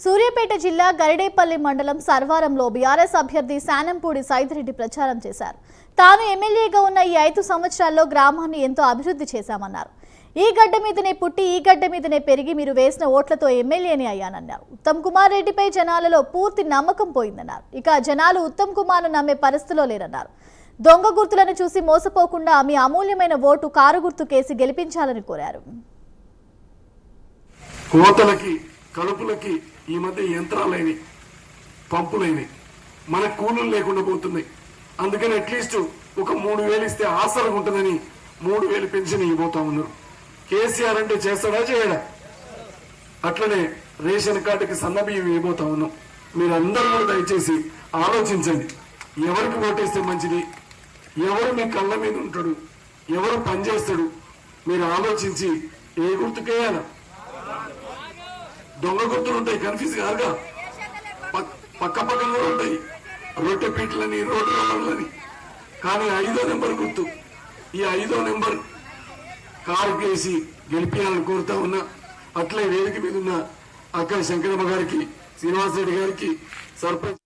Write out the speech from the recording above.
సూర్యాపేట జిల్లా గరిడేపల్లి మండలం సర్వారంలో బీఆర్ఎస్ అభ్యర్థి శానంపూడి సైదిరెడ్డి ప్రచారం చేశారు. తాను ఎమ్మెల్యేగా ఉన్న ఈ 5 సంవత్సరాల్లో గ్రామాన్ని ఎంతో అభివృద్ధి చేశామన్నారు. ఈ గడ్డ మీదనే పుట్టి ఈ గడ్డ మీదనే పెరిగి మీరు వేసిన ఓట్లతో ఎమ్మెల్యేని అయ్యానన్నారు. ఉత్తమ్ కుమార్ రెడ్డిపై జనాలలో పూర్తి నమ్మకం పోయిందన్నారు. ఇక జనాలు ఉత్తమ్ కుమార్ను నమ్మే పరిస్థితిలో లేరన్నారు. దొంగ గుర్తులను చూసి మోసపోకుండా మీ అమూల్యమైన ఓటు కారు గుర్తు కేసి గెలిపించాలని కోరారు. కోతలకి కలుపులకి ఈ మధ్య యంత్రాలైనవి, పంపులైనవి, మన కూలీలు లేకుండా పోతున్నాయి. అందుకని అట్లీస్ట్ ఒక 3,000 ఇస్తే ఆసరగా ఉంటుందని 3,000 పెన్షన్ ఇవ్వబోతా ఉన్నారు. కేసీఆర్ అంటే చేస్తాడా చేయడా? అట్లనే రేషన్ కార్డుకి సన్నబియ్యం ఇవ్వబోతా ఉన్నాం. మీరందరూ కూడా దయచేసి ఆలోచించండి. ఎవరికి ఓటేస్తే మంచిది, ఎవరు మీ కళ్ళ మీద ఉంటాడు, ఎవరు పనిచేస్తాడు, మీరు ఆలోచించి ఏ గుర్తుకేయాలా. దొంగ గుర్తులు ఉంటాయి, కన్ఫ్యూజ్ కాదుగా. పక్క పక్కన ఉంటాయి రొట్టె పీటలని, రోడ్డు రోలర్లని. కానీ 5వ నెంబర్ గుర్తు, ఈ 5వ నెంబర్ కారు కేసి గెలిపించాలని కోరుతా ఉన్నా. అట్లే వేదిక మీద ఉన్న అక్క శంకరమ్మ గారికి, శ్రీనివాసరెడ్డి గారికి, సర్పంచ్